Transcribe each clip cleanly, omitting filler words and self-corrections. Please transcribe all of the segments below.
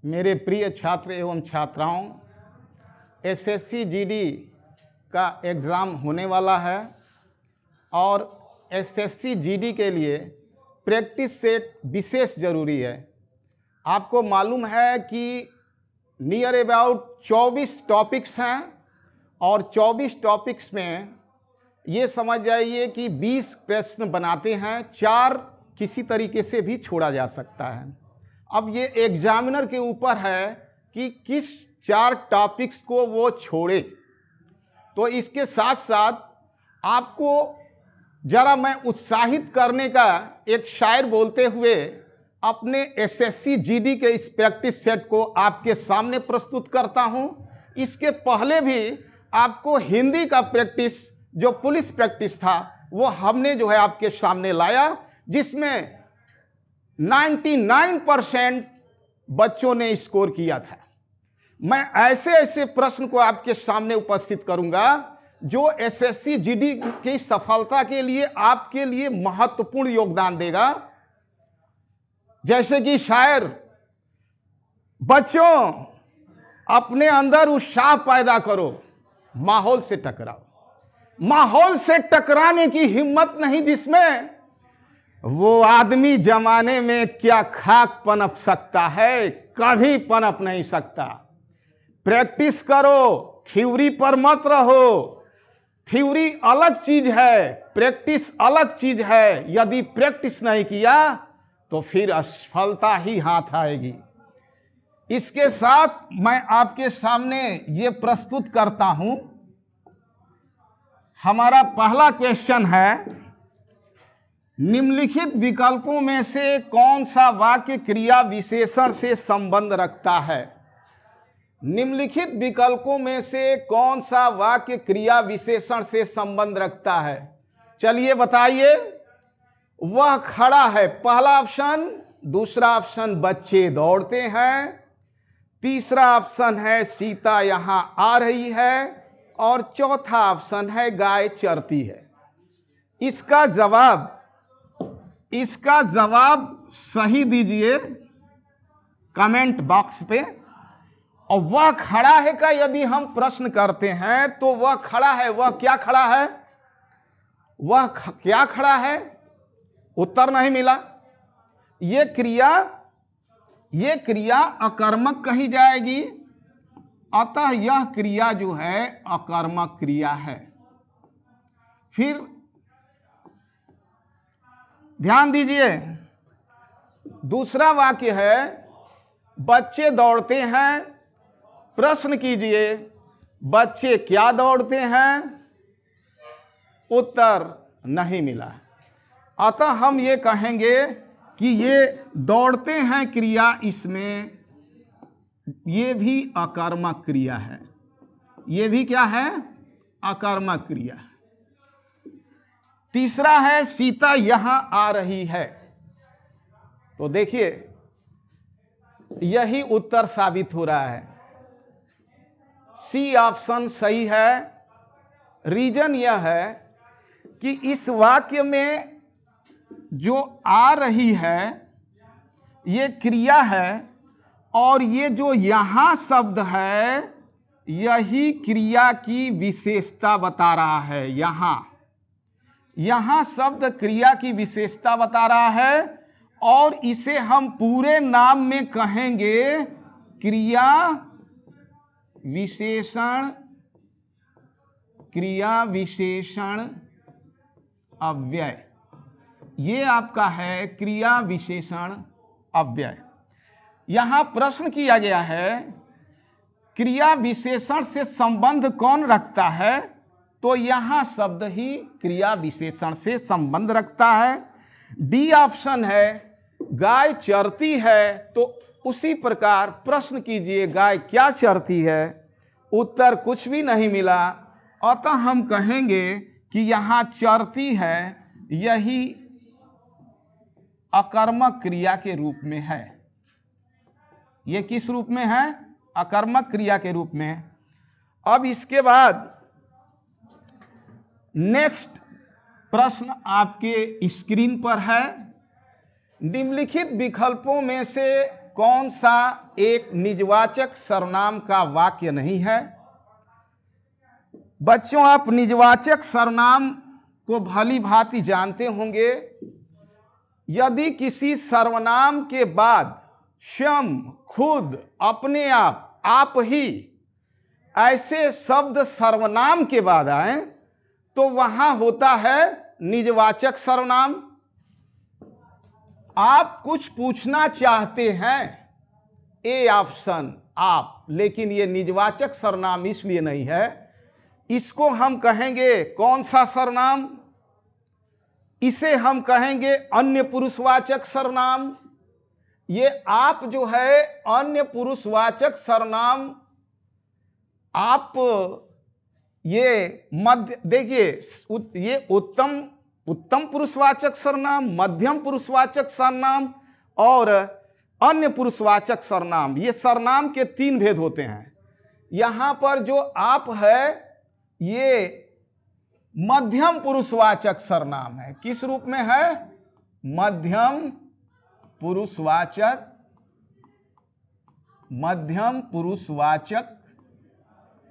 मेरे प्रिय छात्र एवं छात्राओं, एसएससी जीडी का एग्ज़ाम होने वाला है और एसएससी जीडी के लिए प्रैक्टिस सेट विशेष ज़रूरी है। आपको मालूम है कि नियर अबाउट 24 टॉपिक्स हैं और 24 टॉपिक्स में ये समझ जाइए कि 20 प्रश्न बनाते हैं, 4 किसी तरीके से भी छोड़ा जा सकता है। अब ये एग्जामिनर के ऊपर है कि किस 4 टॉपिक्स को वो छोड़े। तो इसके साथ साथ आपको ज़रा मैं उत्साहित करने का एक शायर बोलते हुए अपने एसएससी जीडी के इस प्रैक्टिस सेट को आपके सामने प्रस्तुत करता हूं। इसके पहले भी आपको हिंदी का प्रैक्टिस, जो पुलिस प्रैक्टिस था, वो हमने जो है आपके सामने लाया, जिसमें 99% बच्चों ने स्कोर किया था। मैं ऐसे ऐसे प्रश्न को आपके सामने उपस्थित करूंगा जो एसएससी जीडी की सफलता के लिए आपके लिए महत्वपूर्ण योगदान देगा। जैसे कि शायर, बच्चों अपने अंदर उत्साह पैदा करो, माहौल से टकराओ। माहौल से टकराने की हिम्मत नहीं जिसमें, वो आदमी जमाने में क्या खाक पनप सकता है, कभी पनप नहीं सकता। प्रैक्टिस करो, थ्योरी पर मत रहो। थ्योरी अलग चीज है, प्रैक्टिस अलग चीज है। यदि प्रैक्टिस नहीं किया तो फिर असफलता ही हाथ आएगी। इसके साथ मैं आपके सामने ये प्रस्तुत करता हूं। हमारा पहला क्वेश्चन है, निम्नलिखित विकल्पों में से कौन सा वाक्य क्रिया विशेषण से संबंध रखता है? निम्नलिखित विकल्पों में से कौन सा वाक्य क्रिया विशेषण से संबंध रखता है? चलिए बताइए। वह खड़ा है, पहला ऑप्शन। दूसरा ऑप्शन, बच्चे दौड़ते हैं। तीसरा ऑप्शन है, सीता यहां आ रही है। और चौथा ऑप्शन है, गाय चरती है। इसका जवाब सही दीजिए कमेंट बॉक्स पे। और वह खड़ा है का यदि हम प्रश्न करते हैं तो वह खड़ा है, वह क्या खड़ा है? वह क्या खड़ा है? उत्तर नहीं मिला। यह क्रिया अकर्मक कही जाएगी, अतः यह क्रिया जो है अकर्मक क्रिया है। फिर ध्यान दीजिए, दूसरा वाक्य है, बच्चे दौड़ते हैं। प्रश्न कीजिए, बच्चे क्या दौड़ते हैं? उत्तर नहीं मिला। अतः हम ये कहेंगे कि ये दौड़ते हैं क्रिया, इसमें ये भी अकर्मक क्रिया है। ये भी क्या है? अकर्मक क्रिया है। तीसरा है, सीता यहां आ रही है। तो देखिए, यही उत्तर साबित हो रहा है। सी ऑप्शन सही है। रीजन यह है कि इस वाक्य में जो आ रही है ये क्रिया है, और ये जो यहां शब्द है यही क्रिया की विशेषता बता रहा है। यहां शब्द क्रिया की विशेषता बता रहा है, और इसे हम पूरे नाम में कहेंगे क्रिया विशेषण अव्यय। ये आपका है क्रिया विशेषण अव्यय। यहां प्रश्न किया गया है, क्रिया विशेषण से संबंध कौन रखता है? तो यहां शब्द ही क्रिया विशेषण से संबंध रखता है। डी ऑप्शन है, गाय चरती है। तो उसी प्रकार प्रश्न कीजिए, गाय क्या चरती है? उत्तर कुछ भी नहीं मिला। अतः हम कहेंगे कि यहां चरती है, यही अकर्मक क्रिया के रूप में है। यह किस रूप में है? अकर्मक क्रिया के रूप में। अब इसके बाद नेक्स्ट प्रश्न आपके स्क्रीन पर है, निम्नलिखित विकल्पों में से कौन सा एक निजवाचक सर्वनाम का वाक्य नहीं है? बच्चों, आप निजवाचक सर्वनाम को भली भांति जानते होंगे। यदि किसी सर्वनाम के बाद स्वयं, खुद, अपने आप ही ऐसे शब्द सर्वनाम के बाद आए तो वहां होता है निजवाचक सर्वनाम। आप कुछ पूछना चाहते हैं, ए ऑप्शन आप, लेकिन ये निजवाचक सर्वनाम इसलिए नहीं है। इसको हम कहेंगे कौन सा सर्वनाम? इसे हम कहेंगे अन्य पुरुषवाचक सर्वनाम। ये आप जो है अन्य पुरुषवाचक सर्वनाम, आप ये मध्य, देखिए ये उत्तम पुरुषवाचक सर्वनाम, मध्यम पुरुषवाचक सर्वनाम और अन्य पुरुषवाचक सर्वनाम, ये सर्वनाम के 3 भेद होते हैं। यहां पर जो आप है ये मध्यम पुरुषवाचक सर्वनाम है। किस रूप में है? मध्यम पुरुषवाचक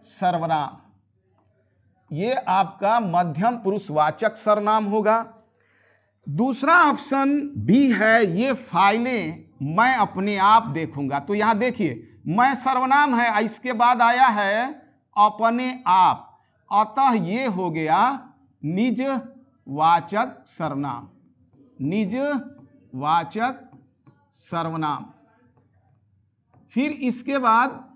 सर्वनाम। ये आपका मध्यम पुरुषवाचक सर्वनाम होगा। दूसरा ऑप्शन बी है, ये फाइलें मैं अपने आप देखूंगा। तो यहां देखिए, मैं सर्वनाम है, इसके बाद आया है अपने आप, अतः ये हो गया निजवाचक सर्वनाम। निजवाचक सर्वनाम। फिर इसके बाद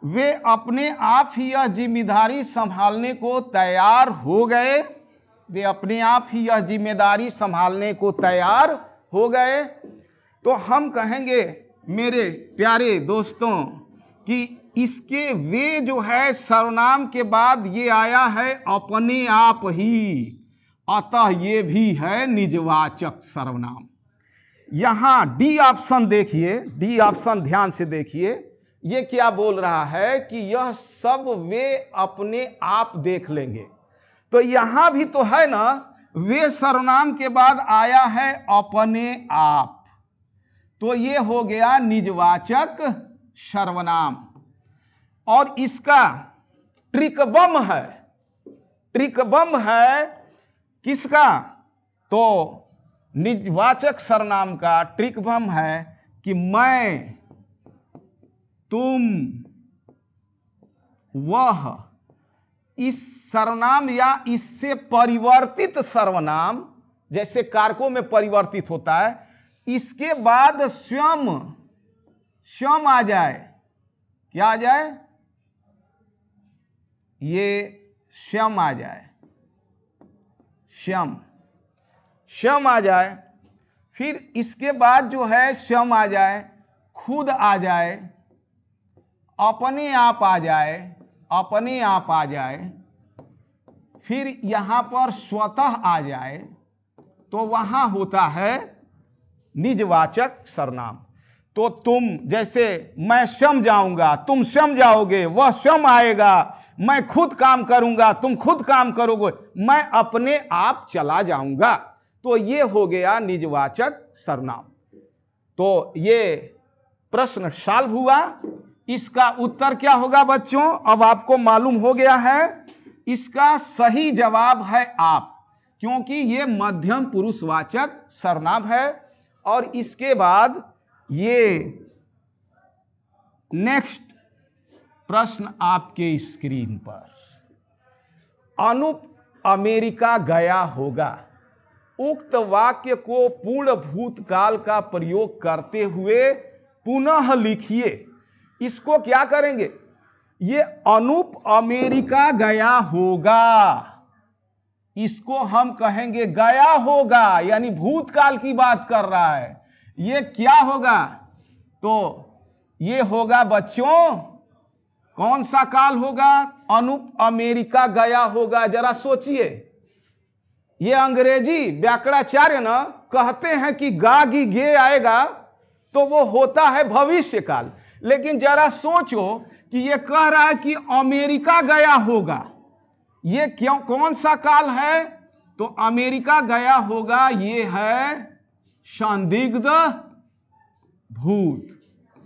वे अपने आप ही यह जिम्मेदारी संभालने को तैयार हो गए। वे अपने आप ही यह जिम्मेदारी संभालने को तैयार हो गए। तो हम कहेंगे मेरे प्यारे दोस्तों कि इसके वे जो है सर्वनाम के बाद ये आया है अपने आप ही, अतः ये भी है निजवाचक सर्वनाम। यहां डी ऑप्शन देखिए, डी ऑप्शन ध्यान से देखिए, ये क्या बोल रहा है कि यह सब वे अपने आप देख लेंगे। तो यहां भी तो है ना, वे सर्वनाम के बाद आया है अपने आप, तो ये हो गया निजवाचक सर्वनाम। और इसका ट्रिकबम है, ट्रिकबम है किसका? तो निजवाचक सर्वनाम का ट्रिकबम है कि मैं, तुम, वह। इस सर्वनाम या इससे परिवर्तित सर्वनाम, जैसे कारकों में परिवर्तित होता है, इसके बाद स्वयं आ जाए। क्या आ जाए? ये स्वयं आ जाए, स्वयं आ जाए। फिर इसके बाद जो है स्वयं आ जाए, खुद आ जाए, अपने आप आ जाए, अपने आप आ जाए, फिर यहां पर स्वतः आ जाए, तो वहां होता है निजवाचक सर्वनाम। तो तुम, जैसे मैं स्वयं जाऊंगा, तुम स्वयं जाओगे, वह स्वयं आएगा, मैं खुद काम करूंगा, तुम खुद काम करोगे, मैं अपने आप चला जाऊंगा, तो ये हो गया निजवाचक सर्वनाम। तो ये प्रश्न सॉल्व हुआ। इसका उत्तर क्या होगा बच्चों? अब आपको मालूम हो गया है। इसका सही जवाब है आप, क्योंकि ये मध्यम पुरुषवाचक सर्वनाम है। और इसके बाद ये नेक्स्ट प्रश्न आपके स्क्रीन पर, अनूप अमेरिका गया होगा, उक्त वाक्य को पूर्ण भूतकाल का प्रयोग करते हुए पुनः लिखिए। इसको क्या करेंगे? ये अनूप अमेरिका गया होगा, इसको हम कहेंगे गया होगा, यानी भूतकाल की बात कर रहा है। ये क्या होगा? तो ये होगा बच्चों, कौन सा काल होगा? अनूप अमेरिका गया होगा। जरा सोचिए, ये अंग्रेजी व्याकरणाचार्य ना कहते हैं कि गागी गे आएगा, तो वो होता है भविष्य काल। लेकिन जरा सोचो कि ये कह रहा है कि अमेरिका गया होगा, ये क्यों, कौन सा काल है? तो अमेरिका गया होगा, ये है संदिग्ध भूत।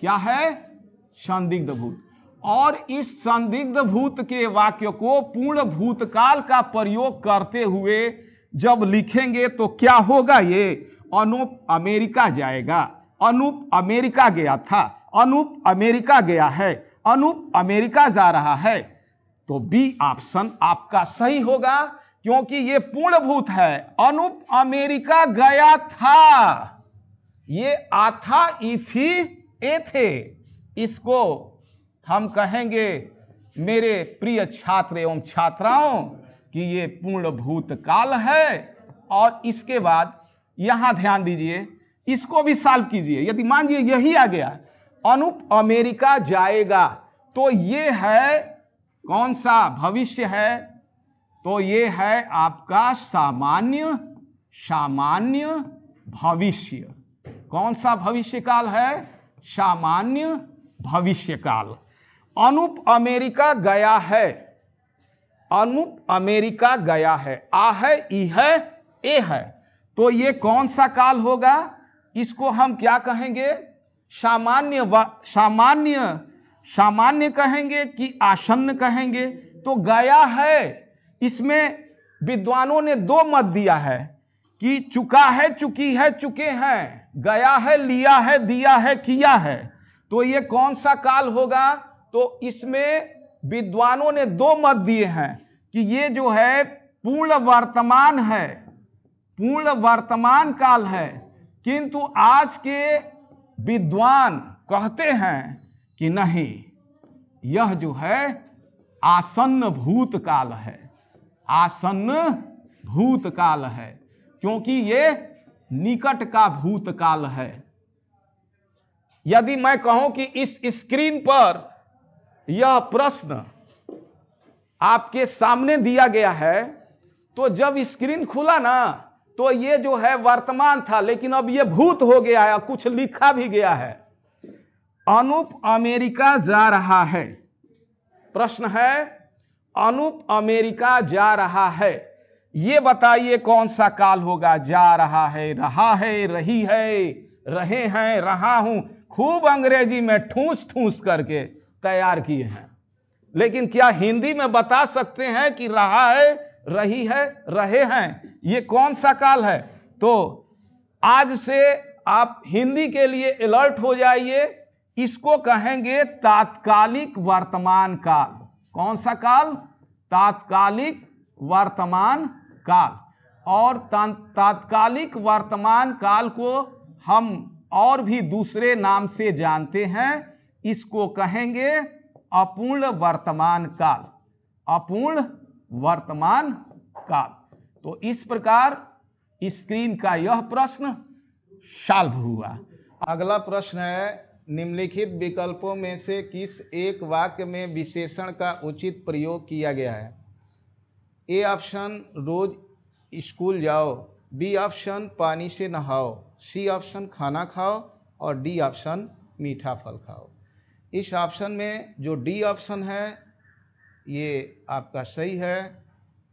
क्या है? संदिग्ध भूत। और इस संदिग्ध भूत के वाक्य को पूर्ण भूतकाल का प्रयोग करते हुए जब लिखेंगे तो क्या होगा? ये अनूप अमेरिका जाएगा, अनूप अमेरिका गया था, अनूप अमेरिका गया है, अनूप अमेरिका जा रहा है। तो बी ऑप्शन आपका सही होगा, क्योंकि ये पूर्ण भूत है। अनूप अमेरिका गया था, ये आथा, इथी, ए थे। इसको हम कहेंगे मेरे प्रिय छात्र एवं छात्राओं कि ये पूर्ण भूतकाल है। और इसके बाद यहां ध्यान दीजिए, इसको भी सॉल्व कीजिए। यदि मान लीजिए यही आ गया, अनूप अमेरिका जाएगा, तो ये है कौन सा भविष्य है? तो ये है आपका सामान्य भविष्य। कौन सा भविष्य काल है? सामान्य भविष्य काल। अनूप अमेरिका गया है, अनूप अमेरिका गया है, आ है, ई है, ए है। तो ये कौन सा काल होगा? इसको हम क्या कहेंगे? सामान्य कहेंगे कि आसन्न कहेंगे? तो गया है, इसमें विद्वानों ने दो मत दिया है कि चुका है, चुकी है, चुके हैं, गया है, लिया है, दिया है, किया है। तो ये कौन सा काल होगा? तो इसमें विद्वानों ने दो मत दिए हैं कि ये जो है पूर्ण वर्तमान है, पूर्ण वर्तमान काल है। किंतु आज के विद्वान कहते हैं कि नहीं, यह जो है आसन्न भूतकाल है, आसन्न भूतकाल है, क्योंकि ये निकट का भूतकाल है। यदि मैं कहूं कि इस स्क्रीन पर यह प्रश्न आपके सामने दिया गया है, तो जब स्क्रीन खुला ना, तो ये जो है वर्तमान था, लेकिन अब ये भूत हो गया है, कुछ लिखा भी गया है। अनूप अमेरिका जा रहा है, प्रश्न है अनूप अमेरिका जा रहा है, ये बताइए कौन सा काल होगा? जा रहा है, रही है, रहे हैं, रहा हूं, खूब अंग्रेजी में ठूस ठूस करके तैयार किए हैं। लेकिन क्या हिंदी में बता सकते हैं कि रहा है, रही है, रहे हैं, ये कौन सा काल है? तो आज से आप हिंदी के लिए अलर्ट हो जाइए। इसको कहेंगे तात्कालिक वर्तमान काल। कौन सा काल? तात्कालिक वर्तमान काल। और तात्कालिक वर्तमान काल को हम और भी दूसरे नाम से जानते हैं। इसको कहेंगे अपूर्ण वर्तमान काल, अपूर्ण वर्तमान काल। तो इस प्रकार स्क्रीन का यह प्रश्न सॉल्व हुआ। अगला प्रश्न है, निम्नलिखित विकल्पों में से किस एक वाक्य में विशेषण का उचित प्रयोग किया गया है? ए ऑप्शन रोज स्कूल जाओ, बी ऑप्शन पानी से नहाओ, सी ऑप्शन खाना खाओ और डी ऑप्शन मीठा फल खाओ। इस ऑप्शन में जो डी ऑप्शन है ये आपका सही है,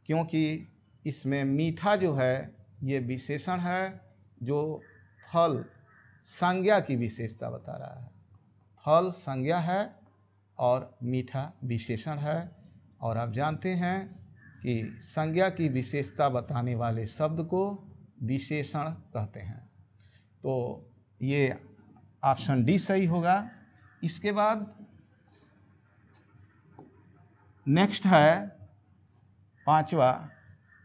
क्योंकि इसमें मीठा जो है ये विशेषण है जो फल संज्ञा की विशेषता बता रहा है। फल संज्ञा है और मीठा विशेषण है। और आप जानते हैं कि संज्ञा की विशेषता बताने वाले शब्द को विशेषण कहते हैं। तो ये ऑप्शन डी सही होगा। इसके बाद नेक्स्ट है पांचवा,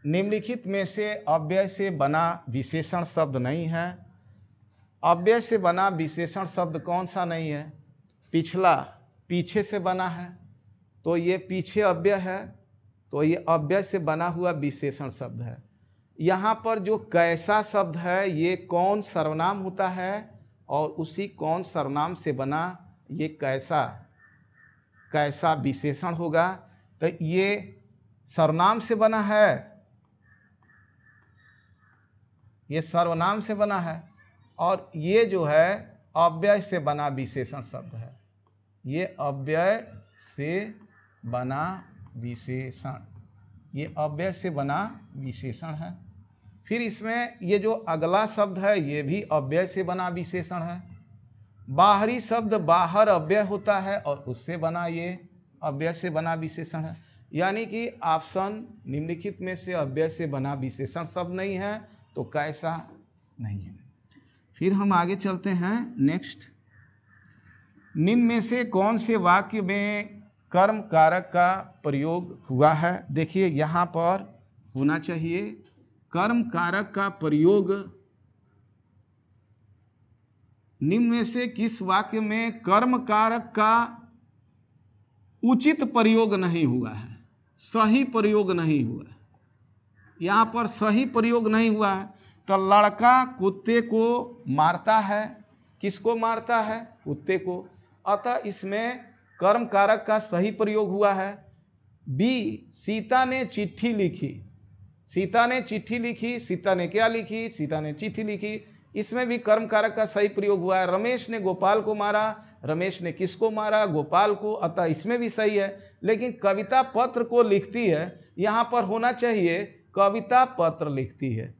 निम्नलिखित में से अव्यय से बना विशेषण शब्द नहीं है। अव्यय से बना विशेषण शब्द कौन सा नहीं है? पिछला पीछे से बना है, तो ये पीछे अव्यय है, तो ये अव्यय से बना हुआ विशेषण शब्द है। यहाँ पर जो कैसा शब्द है ये कौन सर्वनाम होता है और उसी कौन सर्वनाम से बना ये कैसा विशेषण होगा। तो ये सर्वनाम से बना है, ये सर्वनाम से बना है, और ये जो है अव्यय से बना विशेषण शब्द है। ये अव्यय से बना विशेषण, ये अव्यय से बना विशेषण है। फिर इसमें ये जो अगला शब्द है ये भी अव्यय से बना विशेषण है। बाहरी शब्द बाहर अव्यय होता है और उससे बना ये अव्यय से बना विशेषण है, यानी कि ऑप्शन निम्नलिखित में से अव्यय से बना विशेषण शब्द नहीं है, तो कैसा नहीं है। फिर हम आगे चलते हैं नेक्स्ट। निम्न में से कौन से वाक्य में कर्म कारक का प्रयोग हुआ है? देखिए यहाँ पर होना चाहिए कर्म कारक का प्रयोग। निम्न में से किस वाक्य में कर्म कारक का उचित प्रयोग नहीं हुआ है, सही प्रयोग नहीं हुआ है? यहाँ पर सही प्रयोग नहीं हुआ है। तो लड़का कुत्ते को मारता है, किसको मारता है? कुत्ते को। अतः इसमें कर्म कारक का सही प्रयोग हुआ है। बी, सीता ने चिट्ठी लिखी। सीता ने चिट्ठी लिखी, सीता ने क्या लिखी? सीता ने चिट्ठी लिखी। इसमें भी कर्म कारक का सही प्रयोग हुआ है। रमेश ने गोपाल को मारा, रमेश ने किसको मारा? गोपाल को। अतः इसमें भी सही है। लेकिन कविता पत्र को लिखती है, यहाँ पर होना चाहिए कविता पत्र लिखती है,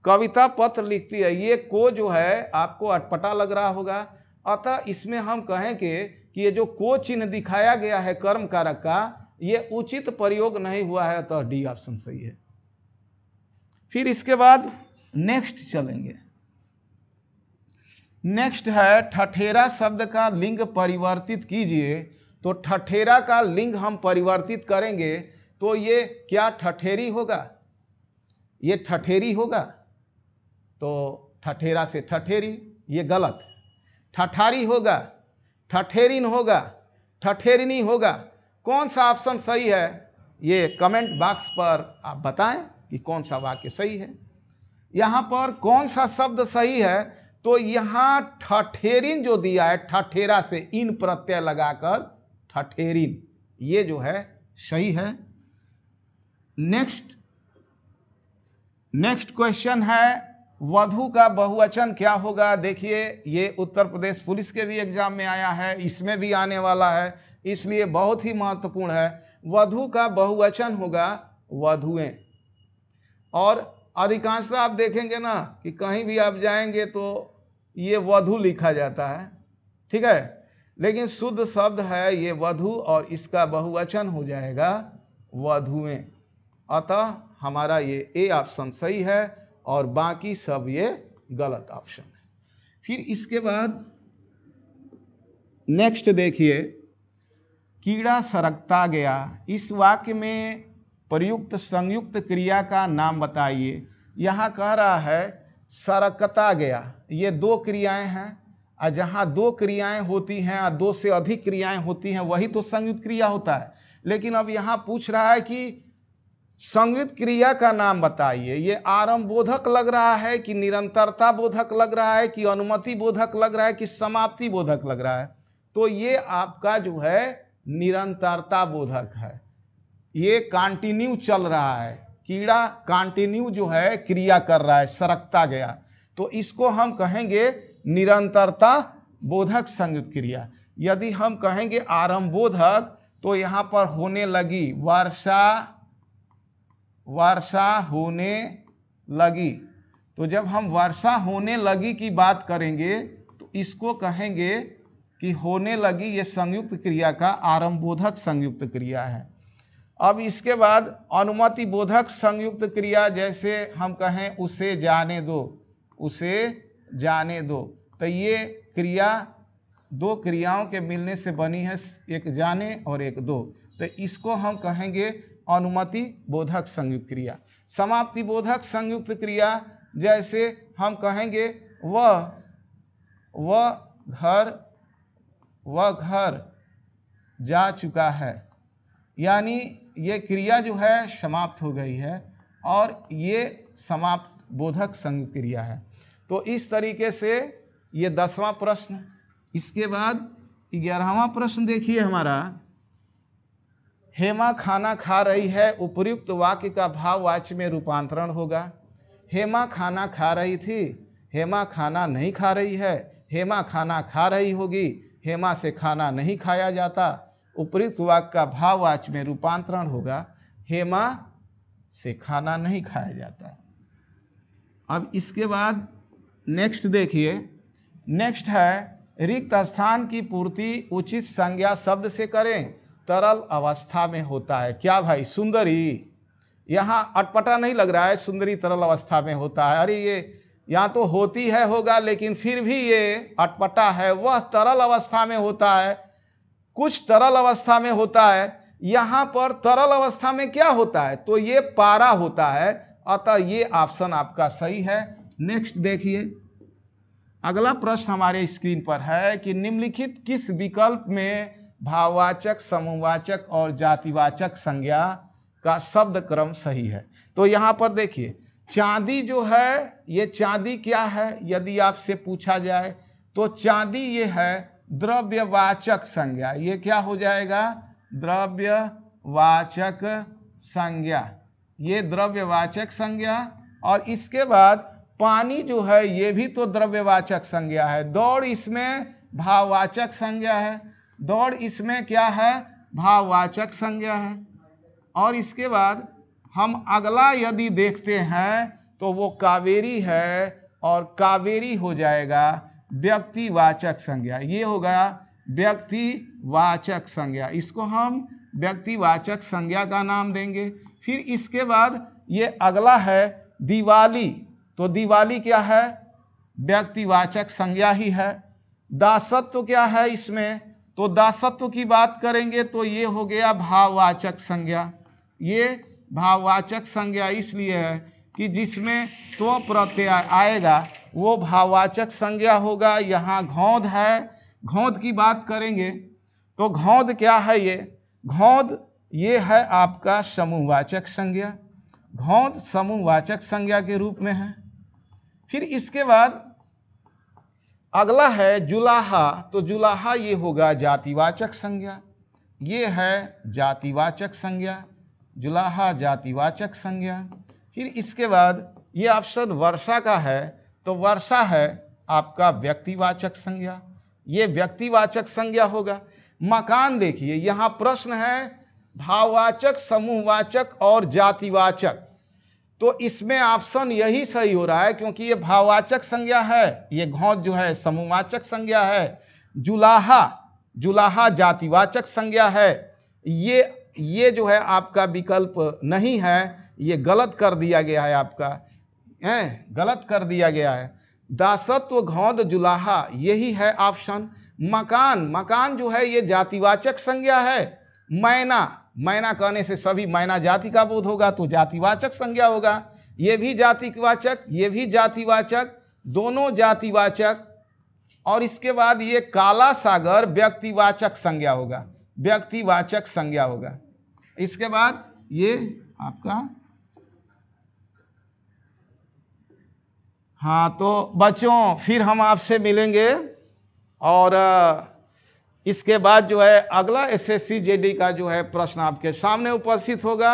कविता पत्र लिखती है। ये को जो है आपको अटपटा लग रहा होगा। अतः इसमें हम कहेंगे कि ये जो को चिन्ह दिखाया गया है कर्म कारक का, ये उचित प्रयोग नहीं हुआ है, अतः डी ऑप्शन सही है। फिर इसके बाद नेक्स्ट चलेंगे। नेक्स्ट है ठठेरा शब्द का लिंग परिवर्तित कीजिए। तो ठठेरा का लिंग हम परिवर्तित करेंगे तो ये क्या ठठेरी होगा? ये ठठेरी होगा। तो ठठेरा से ठठेरी, ये गलत। ठठारी होगा, ठठेरिन होगा, ठठेरिनी होगा। कौन सा ऑप्शन सही है? ये कमेंट बॉक्स पर आप बताएं कि कौन सा वाक्य सही है। यहाँ पर कौन सा शब्द सही है? तो यहाँ ठठेरिन जो दिया है, ठठेरा से इन प्रत्यय लगाकर ठठेरिन, ये जो है सही है। नेक्स्ट क्वेश्चन है वधु का बहुवचन क्या होगा? देखिए ये उत्तर प्रदेश पुलिस के भी एग्जाम में आया है, इसमें भी आने वाला है, इसलिए बहुत ही महत्वपूर्ण है। वधु का बहुवचन होगा वधुएं। और अधिकांशतः आप देखेंगे ना कि कहीं भी आप जाएंगे तो ये वधु लिखा जाता है, ठीक है, लेकिन शुद्ध शब्द है ये वधु और इसका बहुवचन हो जाएगा वधुएं। अतः हमारा ये ए ऑप्शन सही है और बाकी सब ये गलत ऑप्शन है। फिर इसके बाद नेक्स्ट देखिए, कीड़ा सरकता गया। इस वाक्य में प्रयुक्त संयुक्त क्रिया का नाम बताइए। यहाँ कह रहा है सरकता गया। ये दो क्रियाएं हैं, और जहाँ दो क्रियाएं होती हैं और दो से अधिक क्रियाएं होती हैं वही तो संयुक्त क्रिया होता है। लेकिन अब यहाँ पूछ रहा है कि संयुक्त क्रिया का नाम बताइए। ये आरंभ बोधक लग रहा है कि निरंतरता बोधक लग रहा है कि अनुमति बोधक लग रहा है कि समाप्ति बोधक लग रहा है? तो ये आपका जो है निरंतरता बोधक है। ये कंटिन्यू चल रहा है, कीड़ा कंटिन्यू जो है क्रिया कर रहा है, सरकता गया। तो इसको हम कहेंगे निरंतरता बोधक संयुक्त क्रिया। यदि हम कहेंगे आरंभ बोधक तो यहाँ पर होने लगी वर्षा होने लगी। तो जब हम वर्षा होने लगी की बात करेंगे तो इसको कहेंगे कि होने लगी, ये संयुक्त क्रिया का आरंभ बोधक संयुक्त क्रिया है। अब इसके बाद अनुमति बोधक संयुक्त क्रिया, जैसे हम कहें उसे जाने दो, उसे जाने दो। तो ये क्रिया दो क्रियाओं के मिलने से बनी है, एक जाने और एक दो। तो इसको हम कहेंगे अनुमति बोधक संयुक्त क्रिया। समाप्ति बोधक संयुक्त क्रिया, जैसे हम कहेंगे वह घर जा चुका है, यानी ये क्रिया जो है समाप्त हो गई है और ये समाप्त बोधक संयुक्त क्रिया है। तो इस तरीके से ये 10वां प्रश्न। इसके बाद 11वां प्रश्न देखिए हमारा, हेमा खाना खा रही है, उपर्युक्त वाक्य का भाववाच्य में रूपांतरण होगा। हेमा खाना खा रही थी, हेमा खाना नहीं खा रही है, हेमा खाना खा रही होगी, हेमा से खाना नहीं खाया जाता। उपर्युक्त वाक्य का भाववाच्य में रूपांतरण होगा हेमा से खाना नहीं खाया जाता। अब इसके बाद नेक्स्ट देखिए, नेक्स्ट है रिक्त स्थान की पूर्ति उचित संज्ञा शब्द से करें, तरल अवस्था में होता है। क्या भाई, सुंदरी, यहाँ अटपटा नहीं लग रहा है, सुंदरी तरल अवस्था में होता है। अरे ये यहाँ तो होती है होगा, लेकिन फिर भी ये अटपटा है, वह तरल अवस्था में होता है, कुछ तरल अवस्था में होता है। यहाँ पर तरल अवस्था में क्या होता है, तो ये पारा होता है, अतः ये ऑप्शन आपका सही है। नेक्स्ट देखिए, अगला प्रश्न हमारे स्क्रीन पर है कि निम्नलिखित किस विकल्प में भाववाचक, समूहवाचक और जातिवाचक संज्ञा का शब्द क्रम सही है। तो यहाँ पर देखिए, चांदी जो है, ये चांदी क्या है यदि आपसे पूछा जाए, तो चांदी ये है द्रव्यवाचक संज्ञा। ये क्या हो जाएगा, द्रव्यवाचक संज्ञा, ये द्रव्यवाचक संज्ञा। और इसके बाद पानी जो है ये भी तो द्रव्यवाचक संज्ञा है। दौड़ इसमें भाववाचक संज्ञा है, दौड़ इसमें क्या है, भाववाचक संज्ञा है। और इसके बाद हम अगला यदि देखते हैं तो वो कावेरी है, और कावेरी हो जाएगा व्यक्तिवाचक संज्ञा। ये होगा व्यक्तिवाचक संज्ञा, इसको हम व्यक्तिवाचक संज्ञा का नाम देंगे। फिर इसके बाद ये अगला है दिवाली, तो दिवाली क्या है, व्यक्तिवाचक संज्ञा ही है। दासत्व क्या है इसमें, तो दासत्व की बात करेंगे तो ये हो गया भाववाचक संज्ञा। ये भाववाचक संज्ञा इसलिए है कि जिसमें त्व प्रत्यय आएगा वो भाववाचक संज्ञा होगा। यहाँ घौद है, घौद की बात करेंगे तो घौद क्या है, ये घौद ये है आपका समूहवाचक संज्ञा, घौद समूहवाचक संज्ञा के रूप में है। फिर इसके बाद अगला है जुलाहा, तो जुलाहा ये होगा जातिवाचक संज्ञा, ये है जातिवाचक संज्ञा, जुलाहा जातिवाचक संज्ञा। फिर इसके बाद ये ऑप्शन वर्षा का है, तो वर्षा है आपका व्यक्तिवाचक संज्ञा, ये व्यक्तिवाचक संज्ञा होगा। मकान देखिए, यहाँ प्रश्न है भाववाचक, समूहवाचक और जातिवाचक, तो इसमें ऑप्शन यही सही हो रहा है क्योंकि ये भाववाचक संज्ञा है, ये घौद जो है समूहवाचक संज्ञा है, जुलाहा, जुलाहा जातिवाचक संज्ञा है। ये जो है आपका विकल्प नहीं है, ये गलत कर दिया गया है, आपका गलत कर दिया गया है। दासत्व, घौद, जुलाहा यही है ऑप्शन। मकान, मकान जो है ये जातिवाचक संज्ञा है। मैना, मैना कहने से सभी मैना जाति का बोध होगा तो जातिवाचक संज्ञा होगा। ये भी जातिवाचक, ये भी जातिवाचक, दोनों जातिवाचक। और इसके बाद ये काला सागर व्यक्तिवाचक संज्ञा होगा, व्यक्तिवाचक संज्ञा होगा। इसके बाद ये आपका, हाँ तो बच्चों फिर हम आपसे मिलेंगे और इसके बाद जो है अगला एसएससी जेडी का जो है प्रश्न आपके सामने उपस्थित होगा।